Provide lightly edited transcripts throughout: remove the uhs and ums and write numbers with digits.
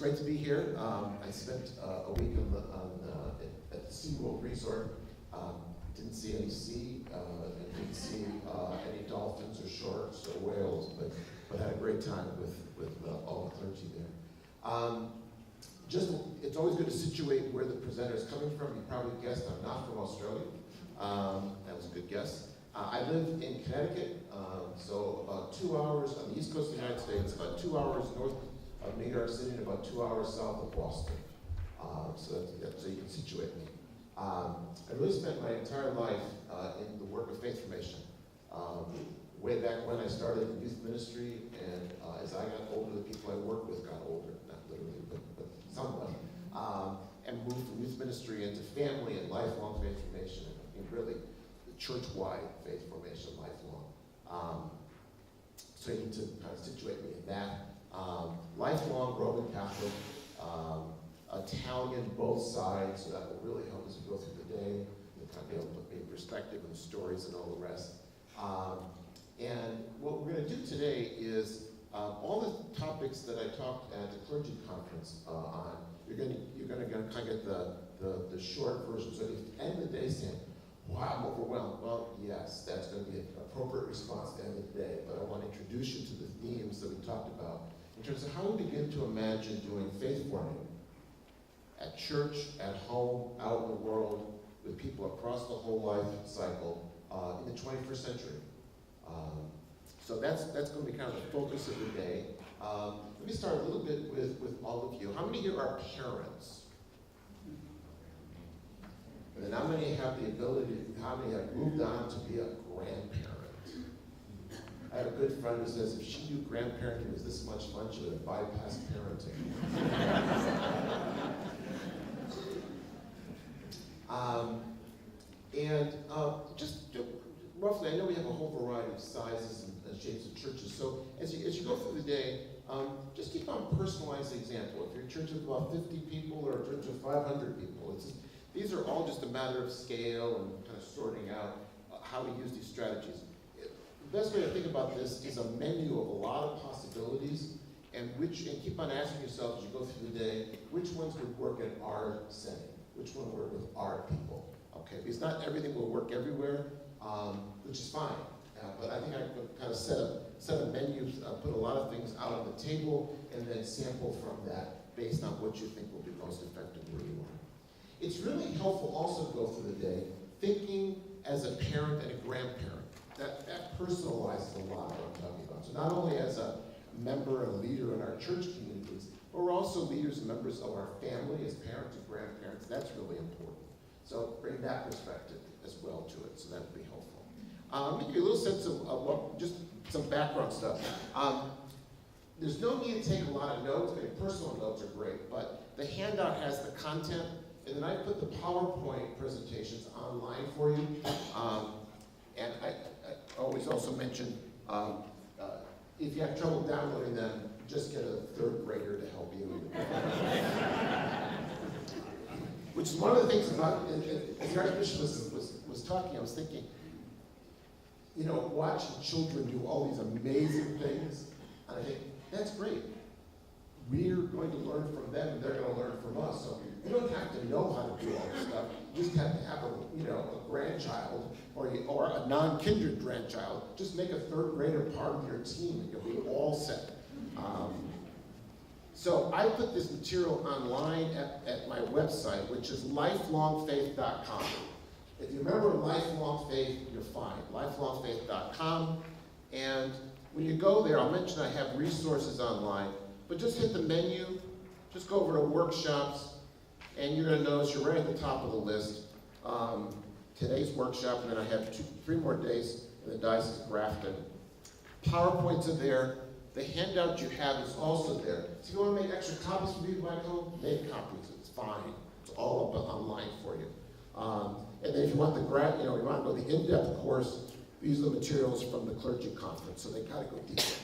great to be here. I spent a week at the SeaWorld Resort. Didn't see any sea, and didn't see any dolphins or sharks or whales, but had a great time with all the clergy there. It's always good to situate where the presenter is coming from. You probably guessed I'm not from Australia. That was a good guess. I live in Connecticut, so about 2 hours on the east coast of the United States, about 2 hours north of New York City, and about 2 hours south of Boston. So you can situate me. I really spent my entire life in the work of faith formation. Way back when I started in youth ministry, and as I got older, the people I worked with got older, not literally, but somewhat, and moved from youth ministry into family and lifelong faith formation, and really the church-wide faith formation, lifelong. So you need to kind of situate me in that. Lifelong Roman Catholic, Italian both sides, so that will really help as we go through the day. You'll kind of be able to put me in perspective and the stories and all the rest. And what we're going to do today is all the topics that I talked at the clergy conference on. You're going to kind of get the short version. So if at the end of the day saying, "Wow, I'm overwhelmed," well, yes, that's going to be an appropriate response at the end of the day. But I want to introduce you to the themes that we talked about in terms of how we begin to imagine doing faith forming at church, at home, out in the world, with people across the whole life cycle in the 21st century. So that's going to be kind of the focus of the day. Let me start a little bit with all of you. How many here are parents? And then how many have the ability, how many have moved on to be a grandparent? I have a good friend who says if she knew grandparenting was this much fun, she would have bypassed parenting. Just roughly, I know we have a whole variety of sizes and shapes of churches, so as you go through the day, just keep on personalized example. If you're a church of about 50 people or a church of 500 people, these are all just a matter of scale and kind of sorting out how we use these strategies. The best way to think about this is a menu of a lot of possibilities, and keep on asking yourself as you go through the day, which ones would work in our setting? Which one would work with our people? Okay, because not everything will work everywhere, which is fine. But I think I could kind of set a menu, put a lot of things out on the table, and then sample from that based on what you think will be most effective where you are. It's really helpful also to go through the day thinking as a parent and a grandparent. That personalizes a lot of what I'm talking about. So not only as a member and leader in our church communities, but we're also leaders and members of our family as parents and grandparents. That's really important. So bring that perspective as well to it, so that would be helpful. Let me give you a little sense of just some background stuff. There's no need to take a lot of notes. I mean, personal notes are great, but the handout has the content, and then I put the PowerPoint presentations online for you. And I always also mention, if you have trouble downloading them, just get a third grader to help you. Which is one of the things about, as the Archbishop was talking, I was thinking, watching children do all these amazing things, and I think, that's great. We're going to learn from them, and they're going to learn from us. So you don't have to know how to do all this stuff. You just have to have a grandchild or a non-kindred grandchild. Just make a third grader part of your team, and you'll be all set. So I put this material online at my website, which is lifelongfaith.com. If you remember Lifelong Faith, you're fine. Lifelongfaith.com. And when you go there, I'll mention I have resources online, but just hit the menu, just go over to workshops, and you're going to notice you're right at the top of the list. Today's workshop, and then I have 3 more days in the Diocese of Grafton. PowerPoints are there. The handout you have is also there. So if you want to make extra copies for you, Michael, make copies. It's fine. It's all up online for you. And then if you want you want to go the in-depth course, these are the materials from the clergy conference, so they gotta go deeper.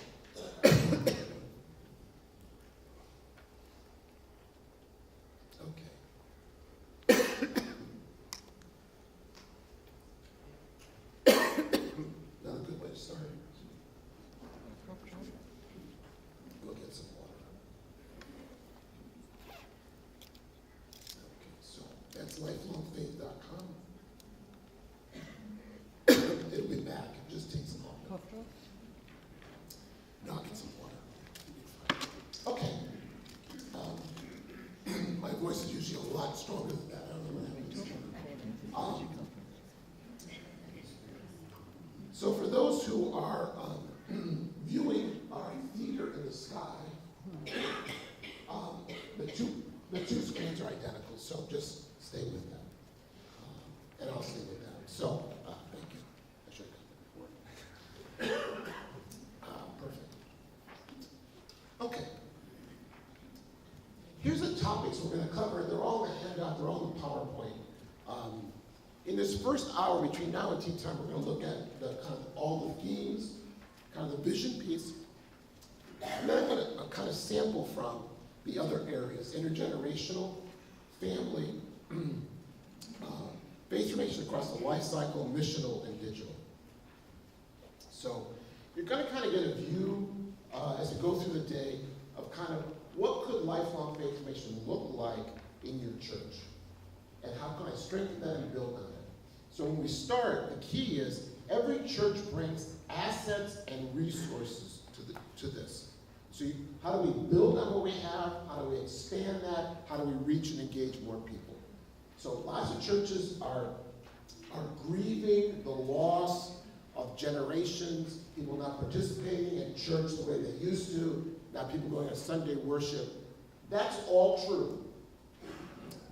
Another good way to start. Go get some water. voice is usually a lot stronger than that. I don't know what happened. So for those who are viewing our theater in the sky, the two screens are identical, so just stay with them. And I'll stay with them. So, thank you. I should have done that before. Perfect. Okay. Here's the topics we're going to cover. They're all in the handout. They're all in the PowerPoint. In this first hour between now and tea time, we're going to look at the kind of all the themes, kind of the vision piece. And then I'm going to kind of sample from the other areas: intergenerational, family, faith formation across the life cycle, missional, and digital. So you're going to kind of get a view as we go through the day of kind of what could lifelong faith formation look like in your church, and how can I strengthen that and build on it. So when we start, the key is every church brings assets and resources to this. So how do we build on what we have? How do we expand that? How do we reach and engage more people? So lots of churches are grieving the loss of generations, people not participating in church the way they used to, not people going to Sunday worship. That's all true.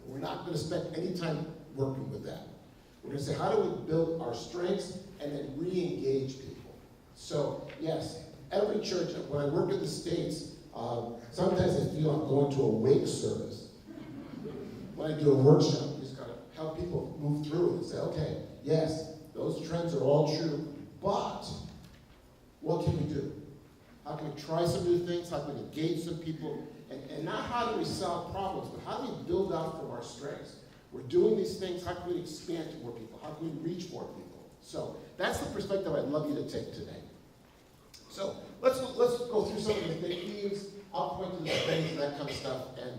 We're not going to spend any time working with that. We're going to say, how do we build our strengths and then re-engage people? So, yes, every church, when I work in the States, sometimes I feel I'm going to a wake service. When I do a workshop, you just got to help people move through it and say, okay, yes, those trends are all true, but what can we do? How can we try some new things? How can we engage some people? And not how do we solve problems, but how do we build out from our strengths? We're doing these things, how can we expand to more people? How can we reach more people? So that's the perspective I'd love you to take today. So let's go through some of the big themes. I'll point to the things and that kind of stuff. And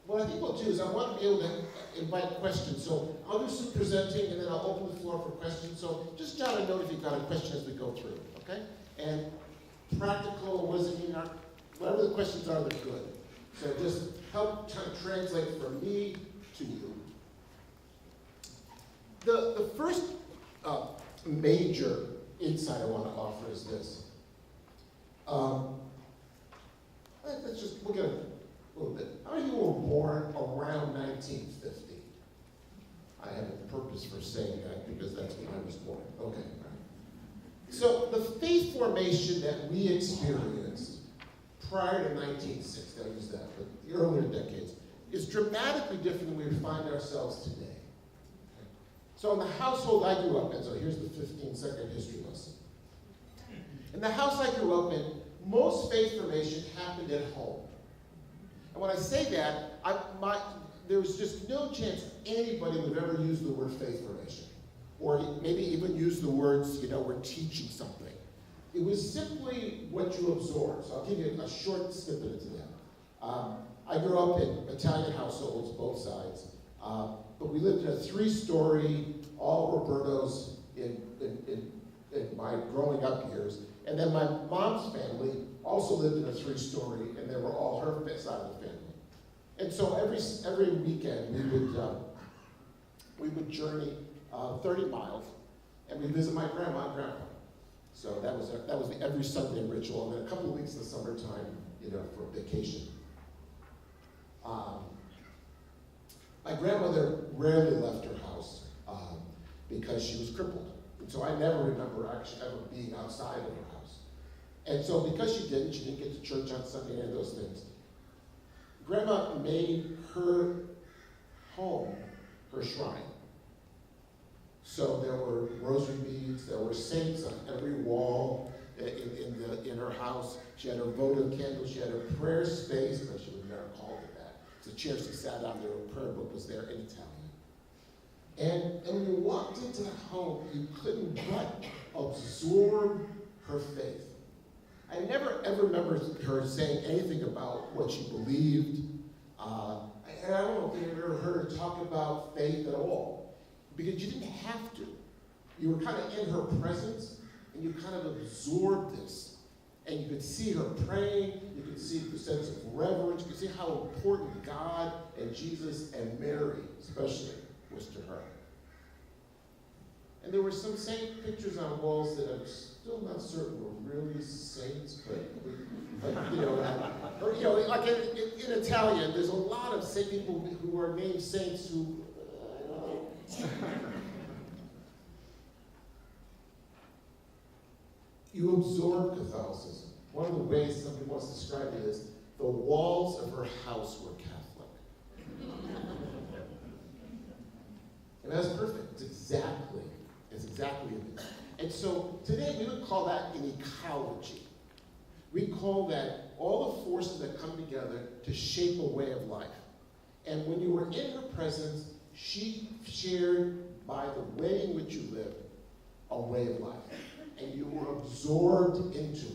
what I think we'll do is I want to be able to invite questions. So I'll do some presenting and then I'll open the floor for questions. So just jot a note if you've got a question as we go through, okay? And practical, what does it mean? Whatever the questions are, they're good. So just help kind of translate from me to you. The first major insight I want to offer is this. Let's just look at it a little bit. How many of you were born around 1950? I have a purpose for saying that because that's when I was born. Okay, all right. So the faith formation that we experienced prior to 1960, I'll use that, but the earlier decades, is dramatically different than we find ourselves today. Okay. So in the household I grew up in, so here's the 15-second history lesson. In the house I grew up in, most faith formation happened at home. And when I say that, there was just no chance anybody would ever use the word faith formation, or maybe even use the words, we're teaching something. It was simply what you absorbed. So I'll give you a short snippet into that. I grew up in Italian households, both sides, but we lived in a 3-story, all Robertos in my growing up years. And then my mom's family also lived in a 3-story, and they were all her side of the family. And so every weekend we would journey 30 miles, and we'd visit my grandma and grandpa. So that was the every Sunday ritual, and then a couple of weeks in the summertime, for vacation. My grandmother rarely left her house because she was crippled. And so I never remember actually ever being outside of her house. And so because she didn't get to church on Sunday, any of those things. Grandma made her home her shrine. So there were rosary beads, there were saints on every wall in her house. She had her votive candle, she had her prayer space, but she would never call it that. The chair she sat on, her prayer book was there in Italian. And when you walked into the home, you couldn't but absorb her faith. I never ever remember her saying anything about what she believed. And I don't know if I ever heard her talk about faith at all. Because you didn't have to. You were kind of in her presence, and you kind of absorbed this. And you could see her praying, you could see the sense of reverence, you could see how important God and Jesus and Mary, especially, was to her. And there were some saint pictures on walls that I'm still not certain were really saints, but like in Italian, there's a lot of saint people who are named saints who, I don't know. You absorb Catholicism. One of the ways somebody wants to describe it is the walls of her house were Catholic. And that's perfect. It's exactly it. And so today we would call that an ecology. We call that all the forces that come together to shape a way of life. And when you were in her presence, she shared by the way in which you lived a way of life. And you were absorbed into it.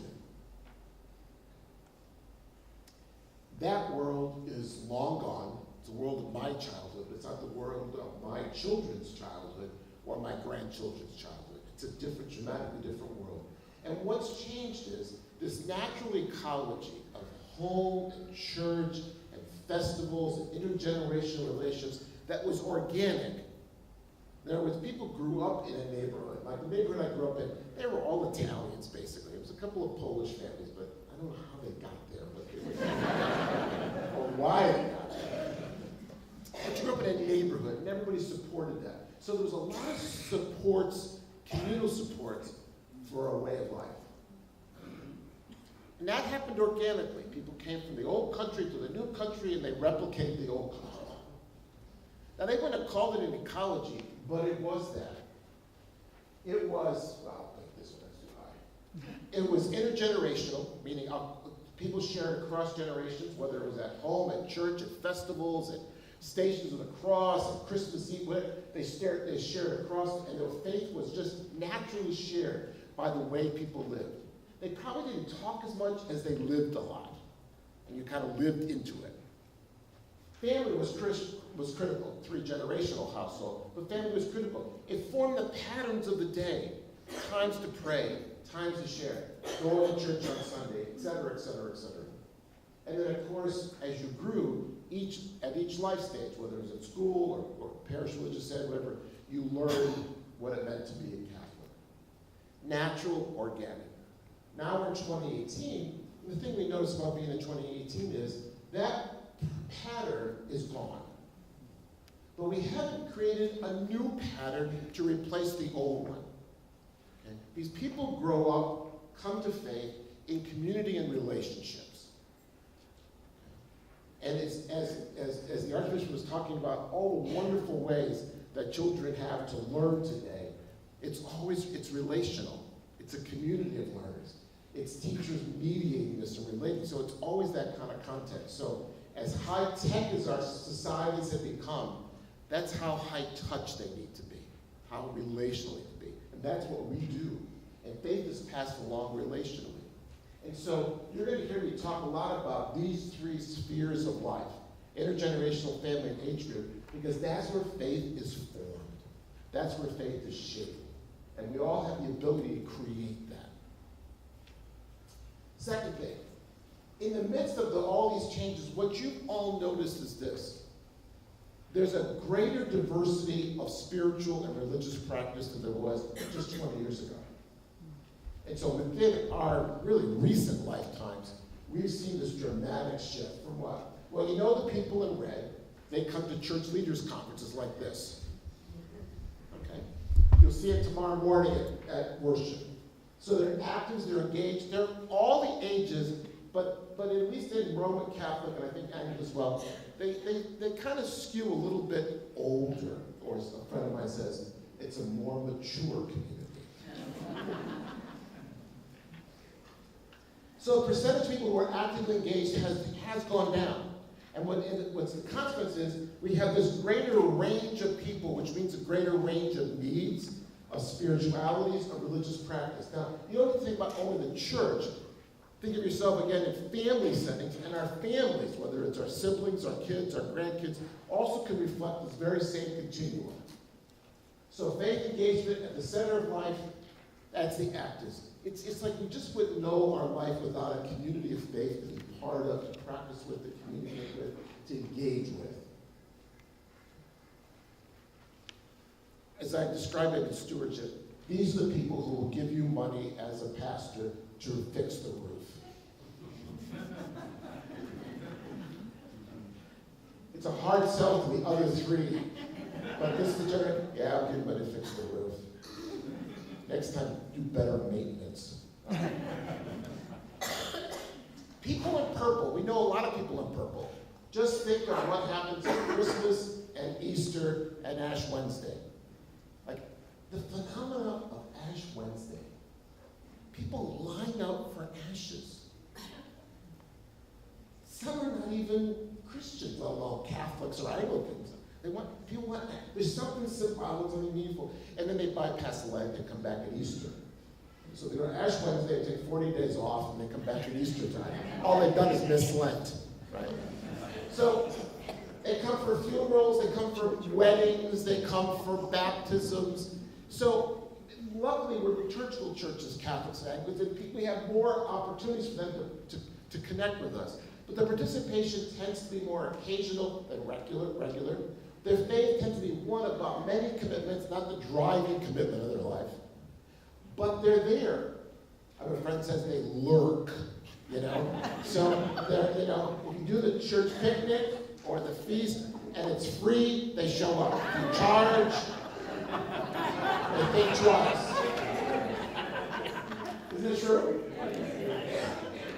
That world is long gone. It's the world of my childhood. It's not the world of my children's childhood or my grandchildren's childhood. It's a different, dramatically different world. And what's changed is this natural ecology of home and church and festivals and intergenerational relations that was organic. In other words, people grew up in a neighborhood. Like the neighborhood I grew up in, they were all Italians, basically. There was a couple of Polish families, but I don't know how they got there, but they were, or why they got there. But you grew up in a neighborhood, and everybody supported that. So there was a lot of supports, communal supports, for a way of life. And that happened organically. People came from the old country to the new country, and they replicated the old country. Now, they wouldn't have called it an ecology, but it was that. It was, well, like this one, that's too high. It was intergenerational, meaning people shared across generations, whether it was at home, at church, at festivals, at Stations of the Cross, at Christmas Eve, whatever. They shared across, and their faith was just naturally shared by the way people lived. They probably didn't talk as much as they lived a lot, and you kind of lived into it. Family was critical, three-generational household, but family was critical. It formed the patterns of the day, times to pray, times to share, going to church on Sunday, et cetera, et cetera, et cetera. And then, of course, as you grew, at each life stage, whether it was at school or parish religious ed, whatever, you learned what it meant to be a Catholic. Natural, organic. Now we're in 2018, and the thing we notice about being in 2018 is that pattern is gone. But we haven't created a new pattern to replace the old one. Okay? These people grow up, come to faith in community and relationships. And it's, as the Archbishop was talking about all the wonderful ways that children have to learn today, it's relational. It's a community of learners. It's teachers mediating this and relating. So it's always that kind of context. So as high tech as our societies have become, that's how high touch they need to be, how relationally to be. And that's what we do. And faith is passed along relationally. And so you're going to hear me talk a lot about these three spheres of life, intergenerational, family, and age group, because that's where faith is formed. That's where faith is shaped. And we all have the ability to create that. Second thing, in the midst of all these changes, what you've all noticed is this. There's a greater diversity of spiritual and religious practice than there was just 20 years ago. And so within our really recent lifetimes, we've seen this dramatic shift from what? Well, you know the people in red, they come to church leaders conferences like this. Okay? You'll see it tomorrow morning at worship. So they're active, they're engaged, they're all the ages, but at least in Roman Catholic, and I think Anglican as well, they kind of skew a little bit older, or as a friend of mine says, it's a more mature community. So the percentage of people who are actively engaged has gone down. And what's the consequence is we have this greater range of people, which means a greater range of needs, of spiritualities, of religious practice. Now, you don't have to think about only the church. Think of yourself again in family settings, and our families, whether it's our siblings, our kids, our grandkids, also can reflect this very same continuum. So faith engagement at the center of life, that's the actors. it's like we just wouldn't know our life without a community of faith to be part of, to practice with, to communicate with, to engage with. As I described it in stewardship, these are the people who will give you money as a pastor to fix the roof. It's a hard sell to the other three, but this is the general, yeah, I'll give money to fix the roof. Next time, do better maintenance. People in purple, we know a lot of people in purple. Just think of what happens at Christmas and Easter and Ash Wednesday. Like, the phenomenon of Ash Wednesday. People line up for ashes. Some are not even Christians, let alone Catholics or Anglicans. People want, there's something symbolic, something meaningful, and then they bypass Lent and come back at Easter. So they go to Ash Wednesday, they take 40 days off, and they come back at Easter time. All they've done is miss Lent, right? So they come for funerals, they come for weddings, they come for baptisms. So luckily, we're liturgical churches, Catholics and Anglicans, and we have more opportunities for them to connect with us. But the participation tends to be more occasional than regular. Their faith tends to be one about many commitments, not the driving commitment of their life. But they're there. I have a friend says they lurk, you know. So they're, you know, if you do the church picnic or the feast and it's free, they show up. If you charge, they think twice. Isn't it true?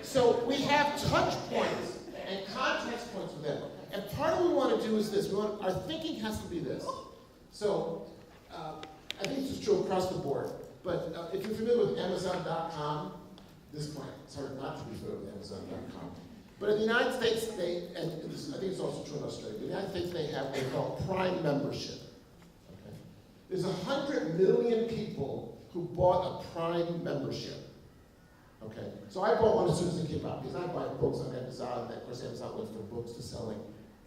So we have touch points and context points with them. And part of what we want to do is this. Our thinking has to be this. So I think this is true across the board. But if you're familiar with Amazon.com, this point, it's hard not to be familiar with Amazon.com. But in the United States, and I think it's also true in Australia, in the United States they have what they call Prime membership. Okay? There's 100 million people who bought a Prime membership. Okay, so I bought one as soon as it came out, because I buy books on Amazon, and of course Amazon went from books to selling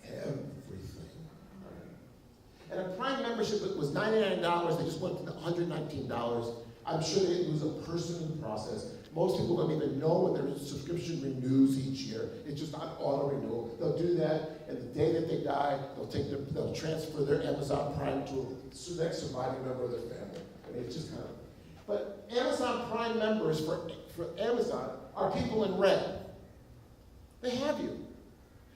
everything. Right? And a Prime membership was $99, they just went to $119. I'm sure they lose a person in the process. Most people don't even know when their subscription renews each year. It's just on auto-renewal. They'll do that, and the day that they die, they'll transfer their Amazon Prime to the next surviving member of their family. I mean, it's just kind of... But Amazon Prime members for Amazon are people in red. They have you.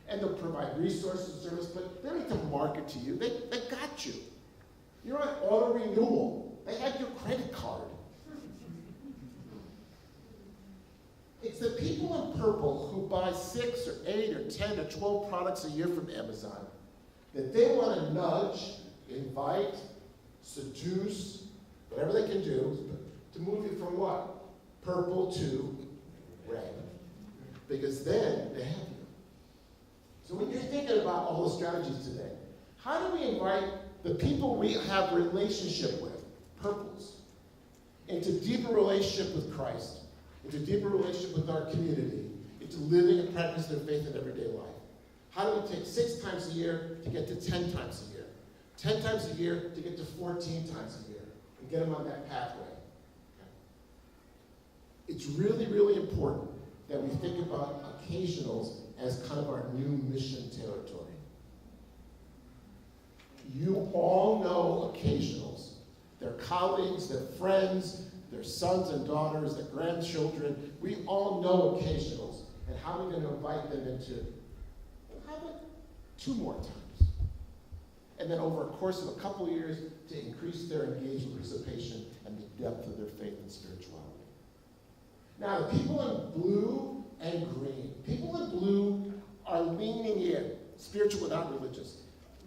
And they'll provide resources and service, but they don't need to market to you. They got you. You're on auto-renewal. They have your credit card. It's the people in purple who buy 6 or 8 or 10 or 12 products a year from Amazon that they want to nudge, invite, seduce, whatever they can do to move you from what? Purple to red. Because then they have you. So when you're thinking about all the strategies today, how do we invite the people we have relationship with, purples, into deeper relationship with Christ, into deeper relationship with our community, into living and practicing their faith in everyday life? How do we take 6 times a year to get to 10 times a year? 10 times a year to get to 14 times a year, and get them on that pathway? Okay. It's really, really important that we think about occasionals as kind of our new mission territory. You all know occasionals. They're colleagues, they're friends, they're sons and daughters, they're grandchildren. We all know occasionals. And how are we going to invite them into, how about 2 more times? And then over a course of a couple of years to increase their engagement, participation, and the depth of their faith and spirituality. Now, the people in blue and green. People in blue are leaning in, spiritual without religious.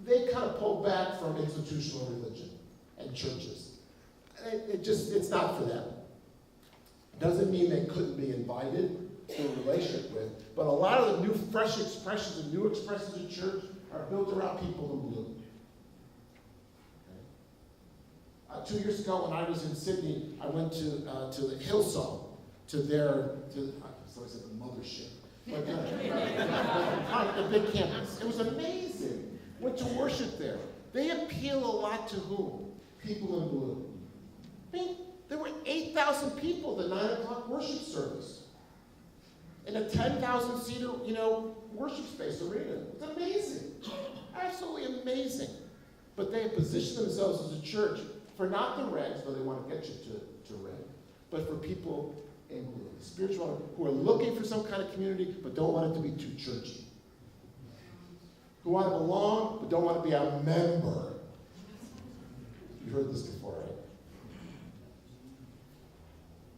They kind of pull back from institutional religion and churches. It's not for them. Doesn't mean they couldn't be invited to a relationship with, but a lot of the new fresh expressions and new expressions of church are built around people in blue. Okay. 2 years ago when I was in Sydney, I went to the Hillsong, to sorry, said the mothership, but the big campus. It was amazing. Went to worship there. They appeal a lot to whom? People in blue. I mean, There were 8,000 people at the 9 o'clock worship service in a 10,000-seater, worship space arena. It's amazing. Absolutely amazing. But they have positioned themselves as a church for not the regs, though they want to get you to reg, but for people in the spiritual who are looking for some kind of community but don't want it to be too churchy. Who want to belong but don't want to be a member. You've heard this before, right?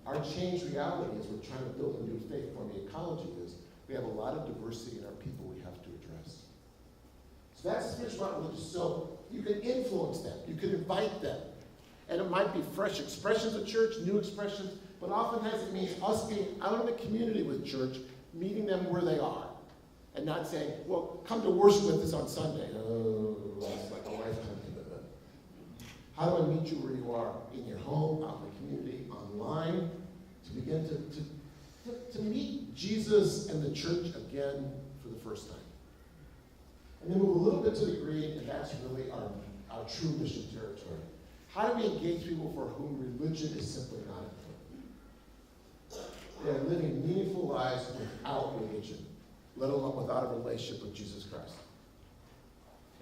Our changed reality as we're trying to build a new faith-forming ecology is we have a lot of diversity in our people we have to address. So that's spiritual, not religious. So you can influence them. You can invite them. And it might be fresh expressions of church, new expressions, but oftentimes it means us being out in the community with church, meeting them where they are. And not saying, well, come to worship with us on Sunday. Oh, that's like a lifetime commitment. How do I meet you where you are? In your home, out in the community, online, to begin to meet Jesus and the church again for the first time. And then move a little bit to the green, and that's really our true mission territory. How do we engage people for whom religion is simply not important? They are living meaningful lives without religion, let alone without a relationship with Jesus Christ.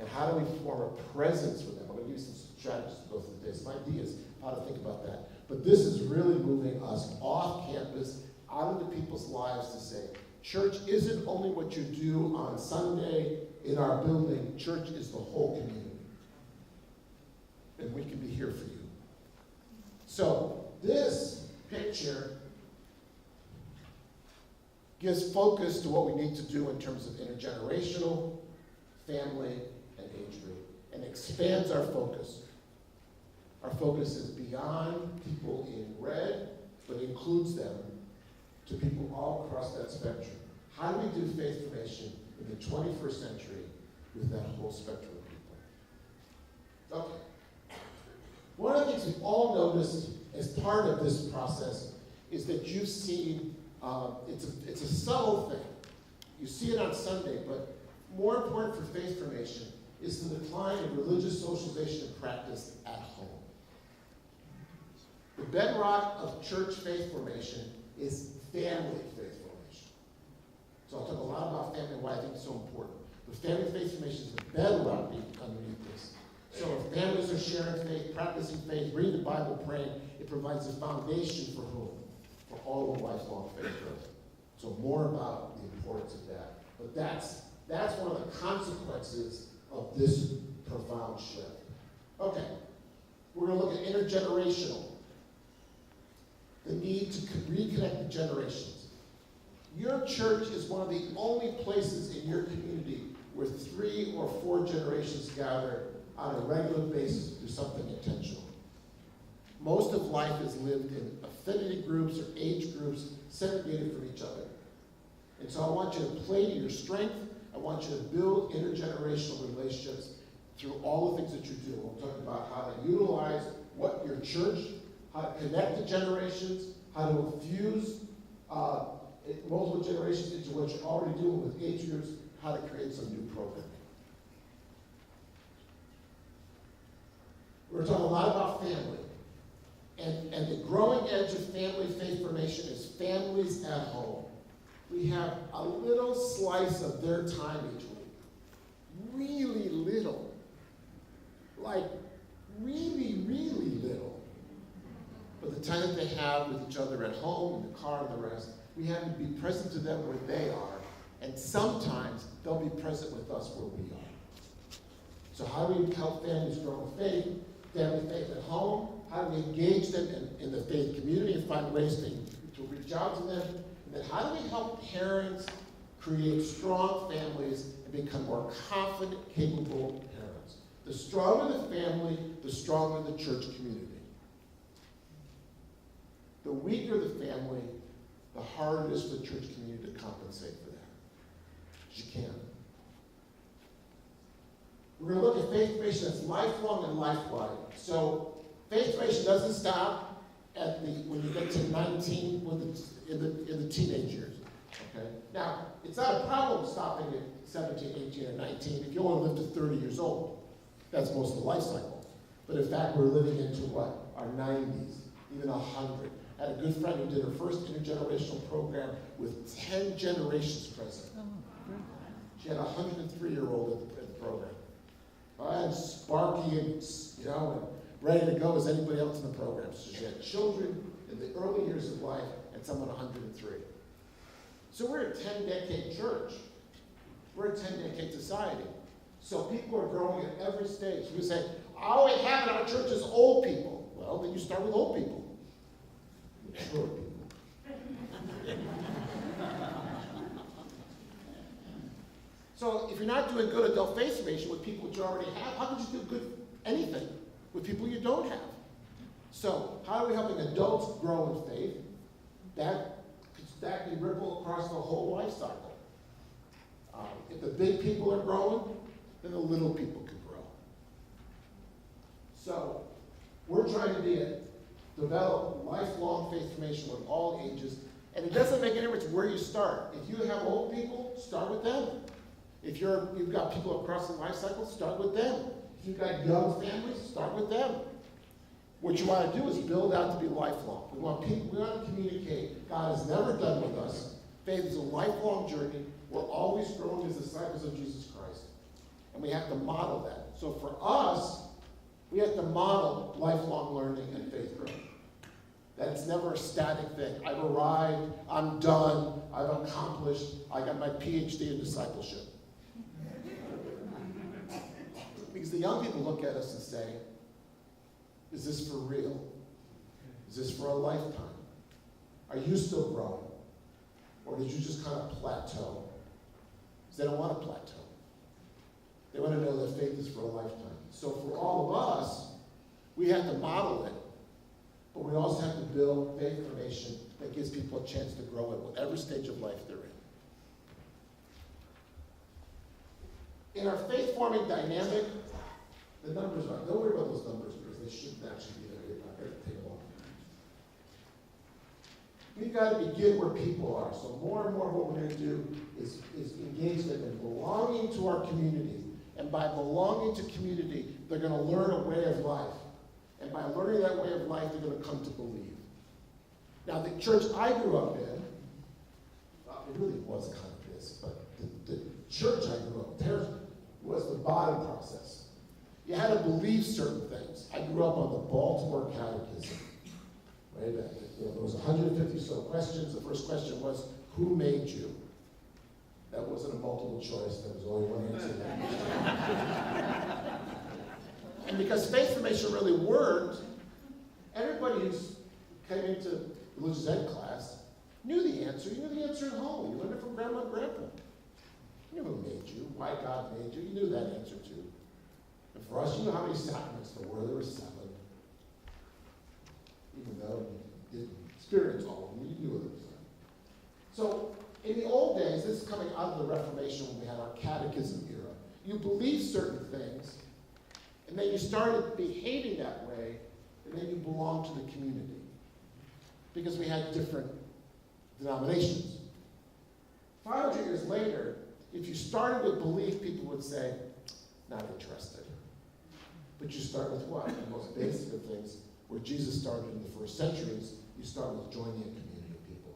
And how do we form a presence for them? I'm going to give you some strategies to go through the day, some ideas how to think about that. But this is really moving us off campus, out into people's lives to say, church isn't only what you do on Sunday in our building. Church is the whole community. And we can be here for you. So this picture gives focus to what we need to do in terms of intergenerational, family, and age group, and expands our focus. Our focus is beyond people in red, but includes them to people all across that spectrum. How do we do faith formation in the 21st century with that whole spectrum of people? Okay. One of the things we've all noticed as part of this process is that you've seen, it's a subtle thing. You see it on Sunday, but more important for faith formation is the decline of religious socialization and practice at home. The bedrock of church faith formation is family faith formation. So I'll talk a lot about family and why I think it's so important. But family faith formation is the bedrock underneath this. So if families are sharing faith, practicing faith, reading the Bible, praying, it provides a foundation for whom? For all of lifelong faith growth. So more about the importance of that. But that's one of the consequences of this profound shift. Okay, we're going to look at intergenerational. The need to reconnect the generations. Your church is one of the only places in your community where 3 or 4 generations gather on a regular basis to do something intentional. Most of life is lived in affinity groups or age groups segregated from each other. And so I want you to play to your strength. I want you to build intergenerational relationships through all the things that you do. We'll talk about how to utilize what your church, how to connect the generations, how to infuse multiple generations into what you're already doing with age groups, how to create some new programming. We're talking a lot about family. And the growing edge of family faith formation is families at home. We have a little slice of their time each week. Really little. Like, really, really little. But the time that they have with each other at home, in the car, and the rest, we have to be present to them where they are. And sometimes they'll be present with us where we are. So how do we help families grow in faith, family faith at home? How do we engage them in the faith community and find ways to reach out to them? And then how do we help parents create strong families and become more confident, capable parents? The stronger the family, the stronger the church community. The weaker the family, the harder it is for the church community to compensate for that. You can. We're going to look at faith formation that's lifelong and life-wide. So faith formation doesn't stop at when you get to 19 in the teenage years. Okay? Now, it's not a problem stopping at 17, 18, or 19 if you only live to 30 years old. That's most of the life cycle. But in fact, we're living into what? Our 90s. even 100. I had a good friend who did her first intergenerational program with 10 generations present. She had a 103-year-old at the program. And sparky and, and ready to go as anybody else in the program. So she had children in the early years of life and someone 103. So we're a 10-decade church. We're a 10-decade society. So people are growing at every stage. We say, all we have in our church is old people. Well, then you start with old people. Mature people. So if you're not doing good adult faith formation with people that you already have, how could you do good anything with people you don't have? So how are we helping adults grow in faith? That can ripple across the whole life cycle. If the big people are growing, then the little people can grow. So we're trying to develop lifelong faith formation with all ages, and it doesn't make any difference where you start. If you have old people, start with them. If you've got people across the life cycle, start with them. If you've got young families, start with them. What you want to do is build out to be lifelong. We want to communicate God is never done with us. Faith is a lifelong journey. We're always growing as disciples of Jesus Christ. And we have to model that. So for us, we have to model lifelong learning and faith growth. That it's never a static thing. I've arrived, I'm done, I've accomplished, I got my PhD in discipleship. Because the young people look at us and say, is this for real? Is this for a lifetime? Are you still growing? Or did you just kind of plateau? Because they don't want to plateau. They want to know that faith is for a lifetime. So for all of us, we have to model it, but we also have to build faith formation that gives people a chance to grow at whatever stage of life they're in. In our faith-forming dynamic, the numbers are, don't worry about those numbers because they shouldn't actually be there. You're not going to take long. We've got to begin where people are. So more and more what we're going to do is engage them in belonging to our community. And by belonging to community, they're going to learn a way of life. And by learning that way of life, they're going to come to believe. Now, the church I grew up in, it really was kind of this, but the church I grew up in, was the bottom process. You had to believe certain things. I grew up on the Baltimore Catechism. Right? There was 150 so questions. The first question was, who made you? That wasn't a multiple choice. There was only one answer. And because faith formation really worked, everybody who came into religious ed class knew the answer. You knew the answer at home. You learned it from grandma and grandpa. You knew who made you, why God made you. You knew that answer too. And for us, you know how many sacraments there were. There were 7. Even though you didn't experience all of them, you knew what it was. So in the old days, this is coming out of the Reformation when we had our catechism era. You believed certain things, and then you started behaving that way, and then you belonged to the community. Because we had different denominations. 500 years later, if you started with belief, people would say, not interested. But you start with what? The most basic of things, where Jesus started in the first centuries, you start with joining a community of people.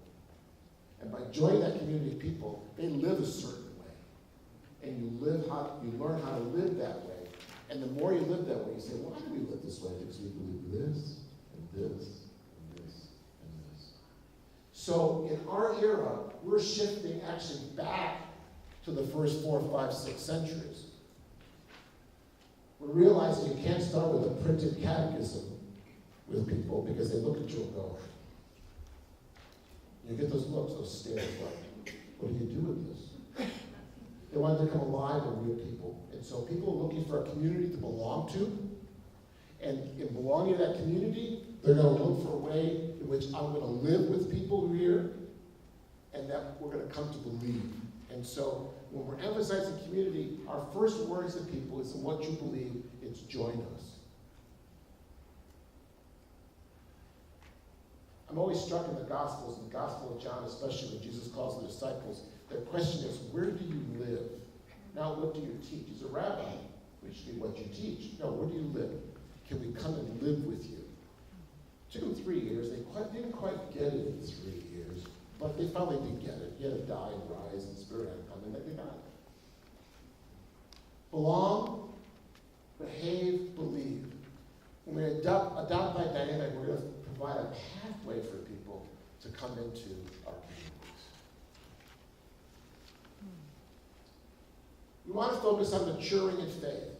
And by joining that community of people, they live a certain way. And you learn how to live that way. And the more you live that way, you say, why do we live this way? Because we believe this, and this, and this, and this. So in our era, we're shifting actually back to the first 4, 5, 6 centuries. We're realizing you can't start with a printed catechism with people because they look at you and go, you get those looks, those stares like, what do you do with this? They want to come alive and real people. And so people are looking for a community to belong to. And in belonging to that community, they're going to look for a way in which I'm going to live with people here and that we're going to come to believe. And so when we're emphasizing community, our first words to people is in what you believe, it's join us. I'm always struck in the Gospels, in the Gospel of John especially, when Jesus calls the disciples, their question is, where do you live? Now, what do you teach? He's a rabbi, which should be what you teach. No, where do you live? Can we come and live with you? It took them 3 years. They didn't quite get it in 3 years, but they finally did get it. He had to die and rise, and the Spirit had to come, and they got it. Belong, behave, believe. When we adopt that dynamic, we're going to provide a pathway for people to come into our communities. We want to focus on maturing in faith.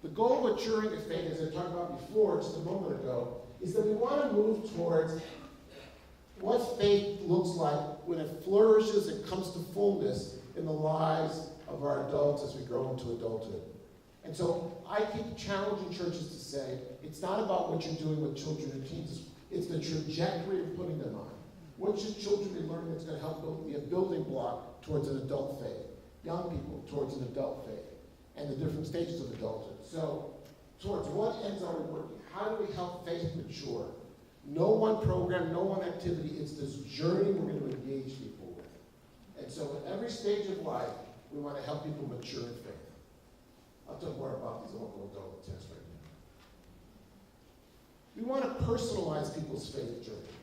The goal of maturing in faith, as I talked about before, just a moment ago, is that we want to move towards what faith looks like when it flourishes and comes to fullness in the lives of our adults as we grow into adulthood. And so I keep challenging churches to say, it's not about what you're doing with children and teens, it's the trajectory of putting them on. What should children be learning that's going to help be a building block towards an adult faith? Young people towards an adult faith, and the different stages of adulthood. So, towards what ends are we working? How do we help faith mature? No one program, no one activity, it's this journey we're going to engage people with. And so at every stage of life, we want to help people mature in faith. I'll talk more about these. I won't go into all the text right now. We want to personalize people's faith journey.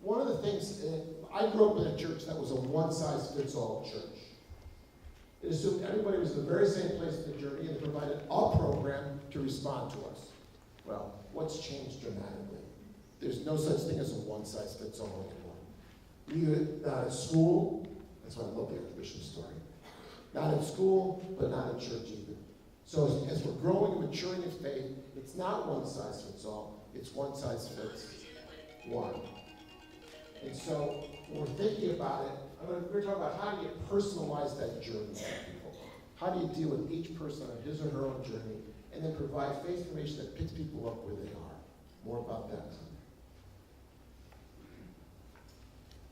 One of the things, I grew up in a church that was a one-size-fits-all church. It assumed everybody was in the very same place in the journey, and it provided a program to respond to us. Well, what's changed dramatically? There's no such thing as a one-size-fits-all anymore. Not at school, that's why I love the Archbishop's story. Not at school, but not at church either. So as we're growing and maturing in faith, it's not one size fits all, it's one size fits one. And so when we're thinking about it, we're talking about how do you personalize that journey for people? How do you deal with each person on his or her own journey, and then provide faith formation that picks people up where they are? More about that.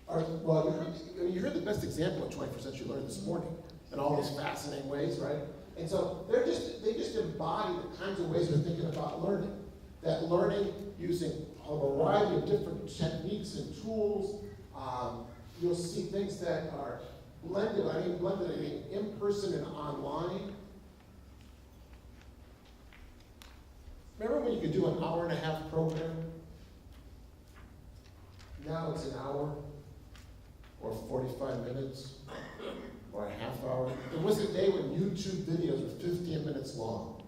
Well, you heard the best example of 21st century learning this morning in all those fascinating ways, right? And so they just embody the kinds of ways we're thinking about learning. That learning using a variety of different techniques and tools. You'll see things that are blended. I mean in person and online. Remember when you could do an hour-and-a-half program? Now it's an hour, or 45 minutes, or a half hour. There was a day when YouTube videos were 15 minutes long.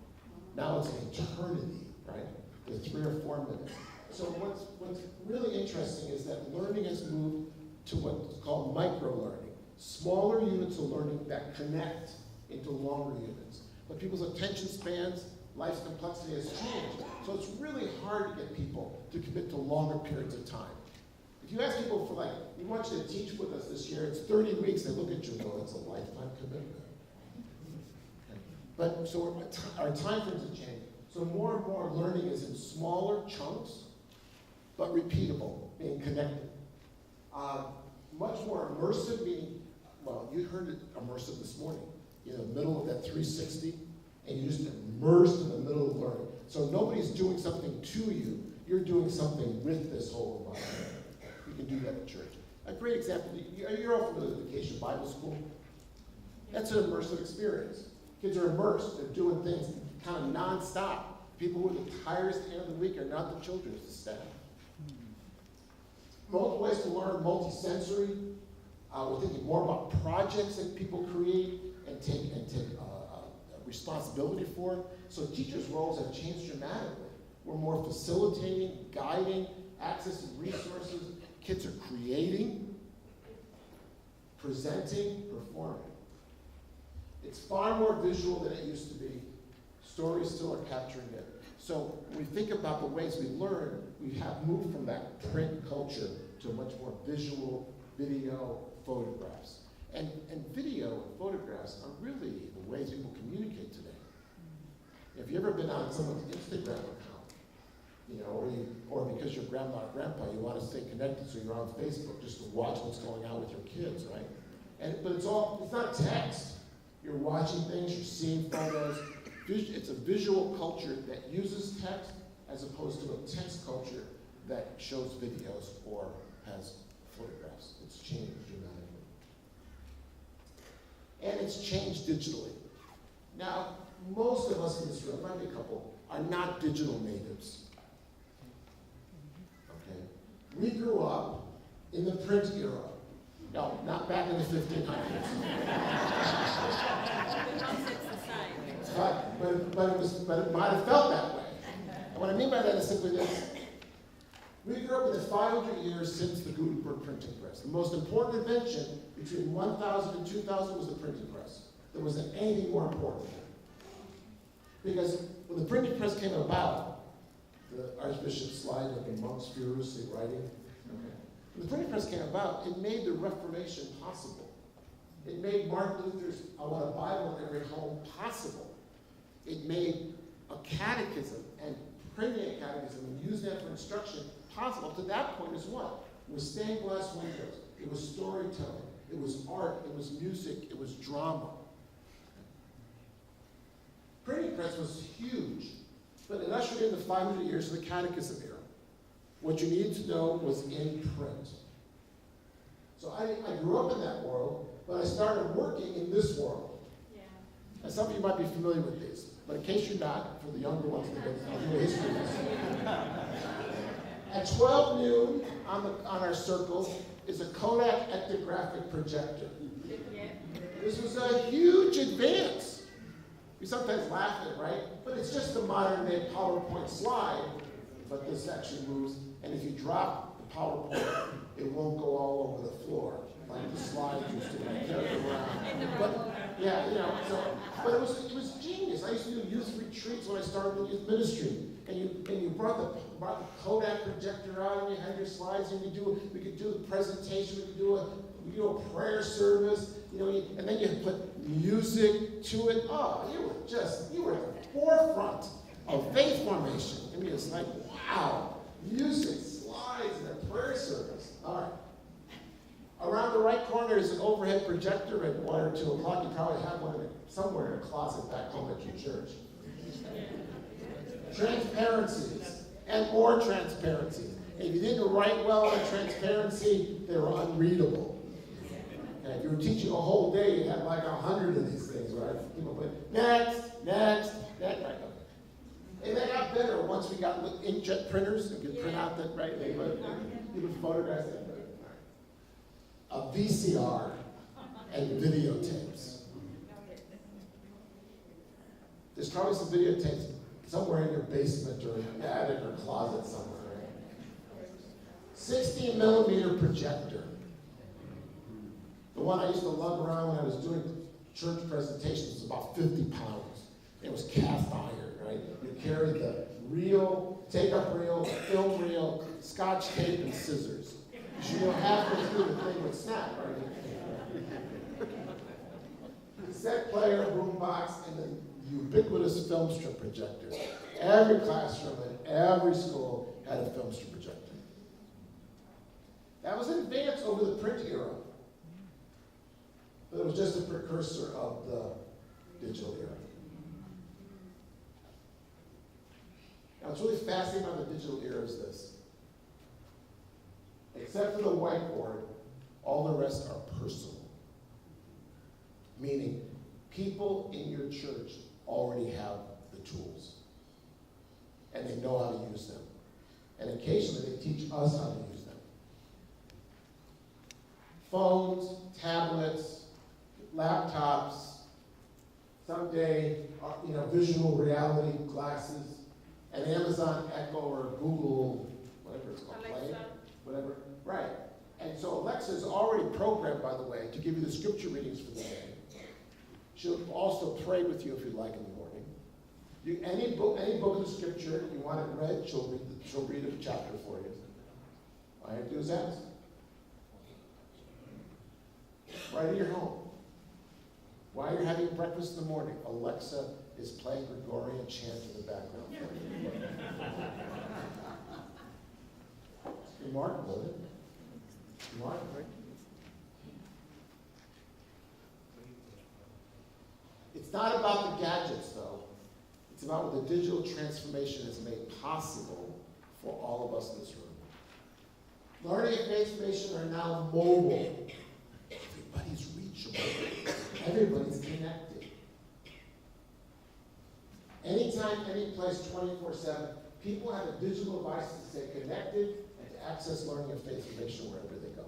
Now it's an eternity, right? They're 3 or 4 minutes. So what's really interesting is that learning has moved to what's called micro-learning. Smaller units of learning that connect into longer units. But people's attention spans, life's complexity has changed. So it's really hard to get people to commit to longer periods of time. If you ask people for we want you to teach with us this year, it's 30 weeks, they look at you and go, it's a lifetime commitment. But so our time frames have changed. So more and more learning is in smaller chunks, but repeatable, being connected. Much more immersive, meaning, well, you heard it immersive this morning. In the middle of that 360, and you're just immersed in the middle of learning. So nobody's doing something to you, you're doing something with this whole environment. You can do that at church. A great example, you're all familiar with Vacation Bible School. That's an immersive experience. Kids are immersed, they're doing things kind of nonstop. People who are the tiredest end of the week are not the children, it's the staff. Multiple ways to learn, multi-sensory. We're thinking more about projects that people create and take responsibility for. So teachers' roles have changed dramatically. We're more facilitating, guiding, accessing resources. Kids are creating, presenting, performing. It's far more visual than it used to be. Stories still are capturing it. So when we think about the ways we learn, we have moved from that print culture to much more visual, video, photographs. And video and photographs are really the ways people communicate today. If you've ever been on someone's Instagram account, or because you're grandma or grandpa, you want to stay connected, so you're on Facebook just to watch what's going on with your kids, right? But it's not text. You're watching things, you're seeing photos. It's a visual culture that uses text as opposed to a text culture that shows videos or has photographs. It's changed dramatically. And it's changed digitally. Now, most of us in this room, maybe a couple, are not digital natives. We grew up in the print era. No, not back in the 1500s. But it might have felt that way. And what I mean by that is simply this. We grew up with the 500 years since the Gutenberg printing press. The most important invention between 1000 and 2000 was the printing press. There wasn't anything more important. Because when the printing press came about, the Archbishop's slide of the monks furiously writing, when the printing press came about, it made the Reformation possible. It made Martin Luther's "I want a Bible in every home" possible. It made a catechism and printing a catechism and using that for instruction possible. To that point is what? It was stained glass windows. It was storytelling. It was art. It was music. It was drama. Printing press was huge, but it ushered in the 500 years of the catechism era. What you needed to know was in print. So I grew up in that world, but I started working in this world. Yeah. And some of you might be familiar with these, but in case you're not, for the younger ones, I'll do a history lesson. At 12 noon on our circles is a Kodak ectographic projector. Yeah. This was a huge advance. We sometimes laugh at it, right? But it's just the modern day PowerPoint slide, but this actually moves. And if you drop the PowerPoint, it won't go all over the floor like the slides used to. Carry it around. But yeah, you know. But it was genius. I used to do youth retreats when I started in youth ministry, and you brought the Kodak projector out, and you had your slides, and we could do the presentation, we could do a prayer service, and then you put music to it. Oh, you were at the forefront of faith formation. I mean, it's like, wow. Music, slides, and a prayer service. All right. Around the right corner is an overhead projector at 1 or 2 o'clock. You probably have one somewhere in a closet back home at your church. Transparencies, and more transparencies. If you didn't write well on transparency, they were unreadable. Okay, if you were teaching a whole day, you had like 100 of these things, right? People put next, right? And they got better once we got inkjet printers and could print out that, right? You would photograph that. A VCR and videotapes. There's probably some videotapes somewhere in your basement or in your attic or closet somewhere, right? 16 millimeter projector. The one I used to lug around when I was doing church presentations was about 50 pounds. It was cast iron, right? You carry the reel, take-up reel, film reel, scotch tape, and scissors. You know, halfway through the thing would snap, right? Cassette player, boombox, and then ubiquitous film strip projectors. Every classroom and every school had a film strip projector. That was an advance over the print era. But it was just a precursor of the digital era. Now, what's really fascinating about the digital era is this. Except for the whiteboard, all the rest are personal. Meaning, people in your church already have the tools. And they know how to use them. And occasionally they teach us how to use them. Phones, tablets, laptops, someday, visual reality glasses, and Amazon Echo or Google, whatever it's called, Play, whatever, right. And so Alexa is already programmed, by the way, to give you the scripture readings for the day. She'll also pray with you if you'd like in the morning. Any book of the scripture you want it read, she'll read a chapter for you. All you have to do is ask. Right in your home. While you're having breakfast in the morning, Alexa is playing Gregorian chant in the background. It's remarkable, isn't it? Remarkable, right? It's not about the gadgets, though. It's about what the digital transformation has made possible for all of us in this room. Learning and transformation are now mobile. Everybody's reachable. Everybody's connected. Anytime, any place, 24/7, people have a digital device to stay connected and to access learning and faith formation wherever they go.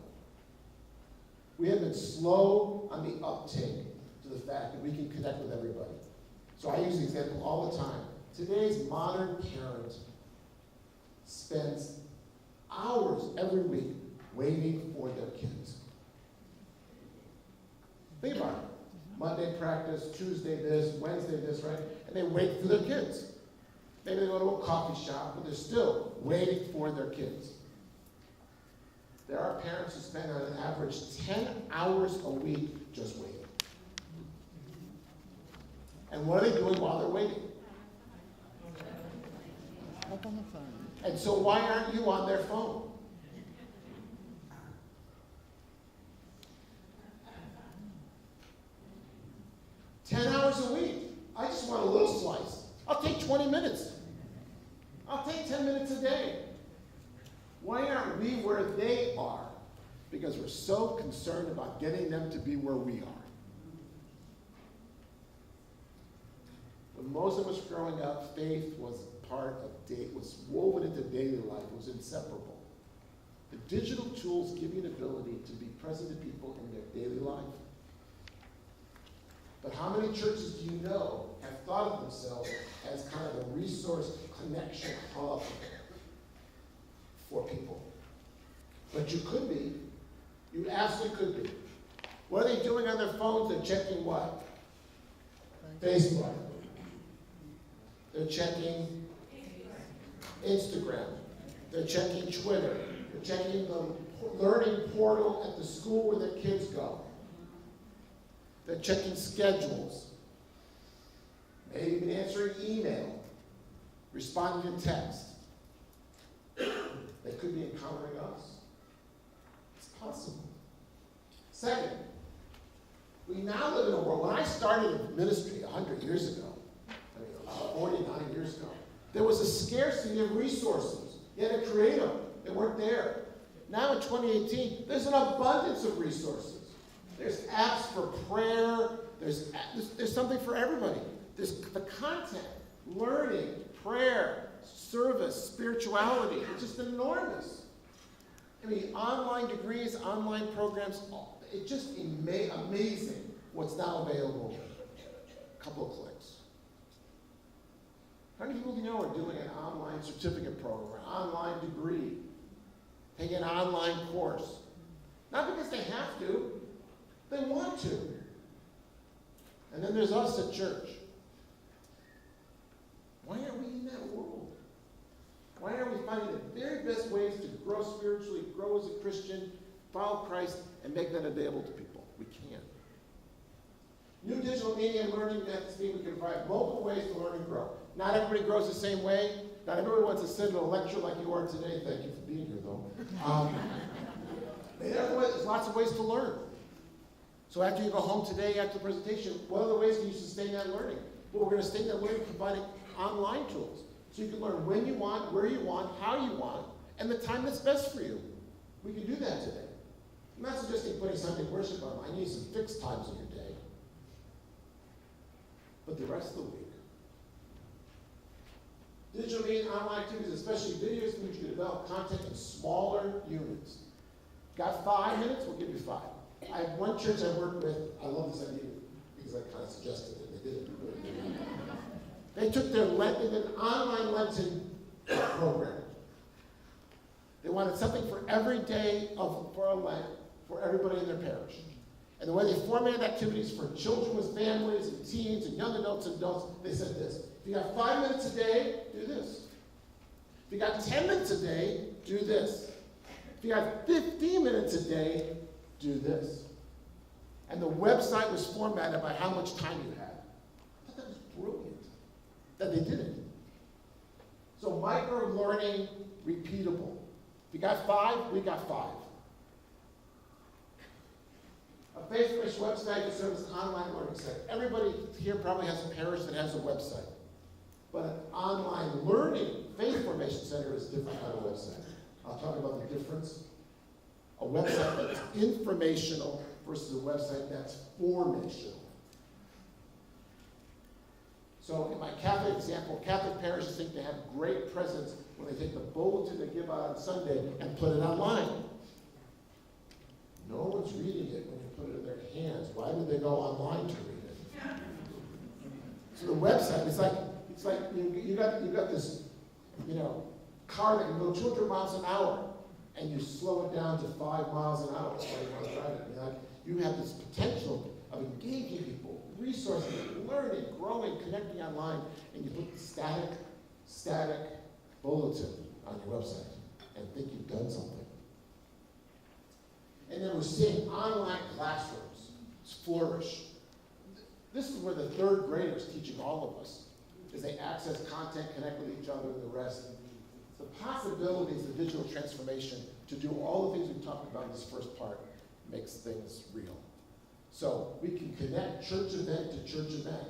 We have been slow on the uptake to the fact that we can connect with everybody. So I use the example all the time. Today's modern parent spends hours every week waiting for their kids. Think about it. Monday practice, Tuesday this, Wednesday this, right? And they wait for their kids. Maybe they go to a coffee shop, but they're still waiting for their kids. There are parents who spend on an average 10 hours a week just waiting. And what are they doing while they're waiting? Up on the phone. And so why aren't you on their phone? $10 a week. I just want a little slice. I'll take 20 minutes. I'll take 10 minutes a day. Why aren't we where they are? Because we're so concerned about getting them to be where we are. When most of us growing up, faith was was woven into daily life. It was inseparable. The digital tools give you an ability to be present to people in their daily life. But how many churches do you know have thought of themselves as kind of a resource connection hub for people? But you could be. You absolutely could be. What are they doing on their phones? They're checking what? Facebook. They're checking Instagram. They're checking Twitter. They're checking the learning portal at the school where their kids go. They're checking schedules. Maybe even answering email. Responding to text. They could be encountering us. It's possible. Second, we now live in a world. When I started ministry 100 years ago, 49 years ago, there was a scarcity of resources. You had to create them. They weren't there. Now in 2018, there's an abundance of resources. There's apps for prayer. There's something for everybody. There's the content, learning, prayer, service, spirituality. It's just enormous. I mean, online degrees, online programs, it's just amazing what's now available. A couple of clicks. How many people do you know are doing an online certificate program, an online degree, taking an online course? Not because they have to, they want to. And then there's us at church. Why aren't we in that world? Why aren't we finding the very best ways to grow spiritually, grow as a Christian, follow Christ, and make that available to people? We can't. New digital media and learning methods mean we can provide multiple ways to learn and grow. Not everybody grows the same way. Not everybody wants to sit in a lecture like you are today. Thank you for being here, though. There's lots of ways to learn. So after you go home today, after the presentation, what other ways can you sustain that learning? Well, we're going to sustain that learning providing online tools. So you can learn when you want, where you want, how you want, and the time that's best for you. We can do that today. I'm not suggesting putting Sunday worship on. I need some fixed times in your day. But the rest of the week, digital media and online activities, especially videos, in which you develop content in smaller units. Got 5 minutes? We'll give you 5. I have one church I work with. I love this idea because I kind of suggested it. They did it. They took their Lenten, an online Lenten program. They wanted something for every day for a Lent for everybody in their parish. And the way they formatted activities for children with families and teens and young adults and adults, they said this. If you got 5 minutes a day, do this. If you got 10 minutes a day, do this. If you got 15 minutes a day, do this. And the website was formatted by how much time you had. I thought that was brilliant that they did it. So micro-learning, repeatable. If you got 5, we got 5. A faith-based website that serves as an online learning site. Everybody here probably has a parish that has a website. But an online learning faith formation center is different than a website. I'll talk about the difference. A website that's informational versus a website that's formational. So in my Catholic example, Catholic parishes think they have great presence when they take the bulletin they give out on Sunday and put it online. No one's reading it when you put it in their hands. Why would they go online to read it? So the website, it's like you got this, car that can go 200 miles an hour, and you slow it down to 5 miles an hour while you want to drive it. You have this potential of engaging people, resourcing, learning, growing, connecting online, and you put the static bulletin on your website and think you've done something. And then we're seeing online classrooms flourish. This is where the third graders teaching all of us, as they access content, connect with each other and the rest. The possibilities of digital transformation to do all the things we talked about in this first part makes things real. So we can connect church event to church event.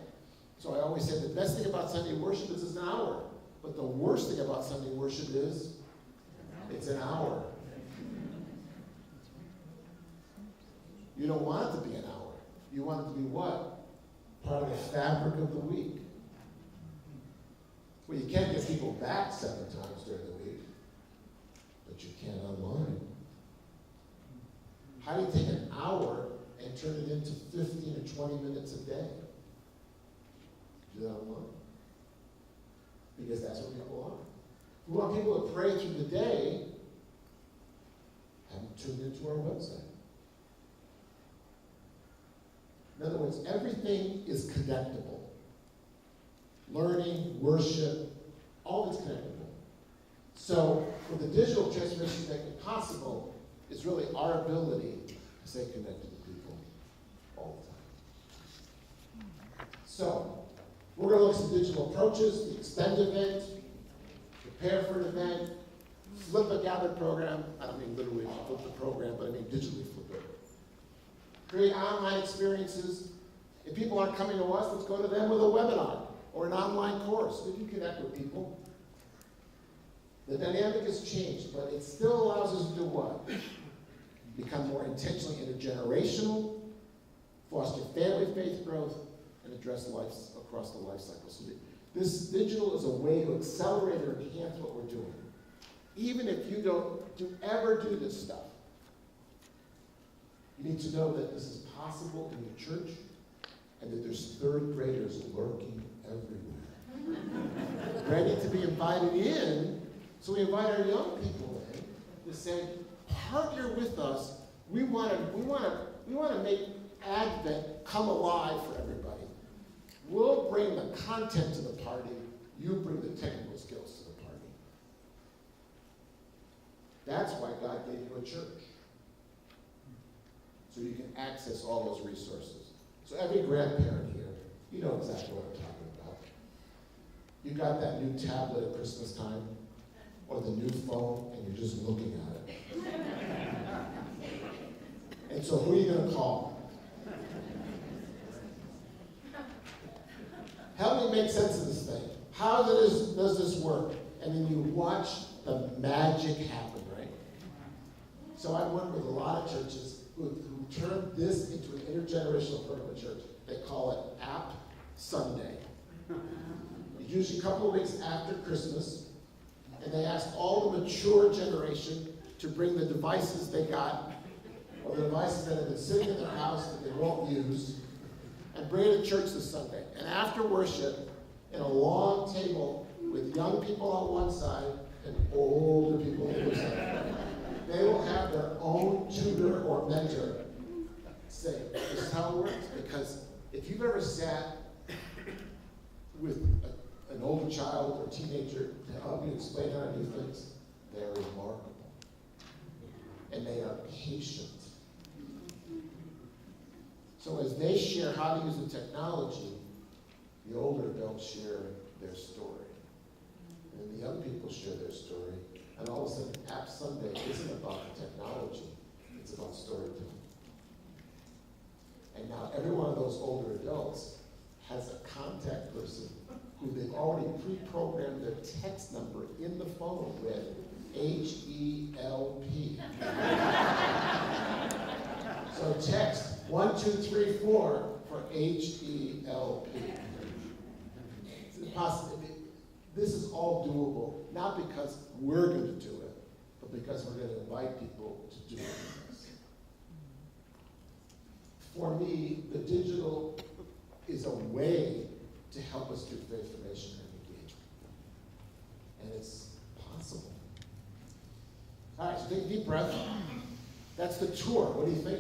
So I always say the best thing about Sunday worship is it's an hour. But the worst thing about Sunday worship is it's an hour. You don't want it to be an hour. You want it to be what? Part of the fabric of the week. Well, you can't get people back 7 times during the week, but you can online. How do you take an hour and turn it into 15 or 20 minutes a day? Do that online. Because that's what people are. We want people to pray through the day, have them tuned into our website. In other words, everything is connectable. Learning, worship, all is connectable. So, with the digital transformation that is possible, is really our ability to stay connected to people all the time. So, we're going to look at some digital approaches, the extend event, prepare for an event, flip a gather program. I don't mean literally flip the program, but I mean digitally flip it. Create online experiences. If people aren't coming to us, let's go to them with a webinar or an online course. We can connect with people. The dynamic has changed, but it still allows us to do what? Become more intentionally intergenerational, foster family faith growth, and address lives across the life cycle. So this digital is a way to accelerate or enhance what we're doing. Even if you don't ever do this stuff, you need to know that this is possible in your church and that there's third graders lurking everywhere. Ready to be invited in, so we invite our young people in to say, partner with us. We want to make Advent come alive for everybody. We'll bring the content to the party. You bring the technical skills to the party. That's why God gave you a church. So you can access all those resources. So every grandparent here, you know exactly what I'm talking about. You got that new tablet at Christmas time, or the new phone, and you're just looking at it. And so who are you going to call? Help me make sense of this thing. How does this work? And then you watch the magic happen, right? So I work with a lot of churches who turned this into an intergenerational program in church. They call it App Sunday. It's usually a couple of weeks after Christmas, and they ask all the mature generation to bring the devices they got, or the devices that have been sitting in their house that they won't use, and bring it to church this Sunday. And after worship, in a long table with young people on one side and older people on the other side, they will have their own tutor or mentor say, this is how it works. Because if you've ever sat with an older child or teenager to help you explain how to do things, they're remarkable. And they are patient. So as they share how to use the technology, the older adults share their story. And the young people share their story. And all of a sudden, App Sunday isn't about the technology. It's about storytelling. And now every one of those older adults has a contact person who they've already pre-programmed their text number in the phone with HELP. So text 1234 for HELP. this is all doable, not because we're going to do it, but because we're going to invite people to do it with us. For me, the digital is a way to help us do faith formation and engagement. And it's possible. All right, so take a deep breath. That's the tour. What do you think?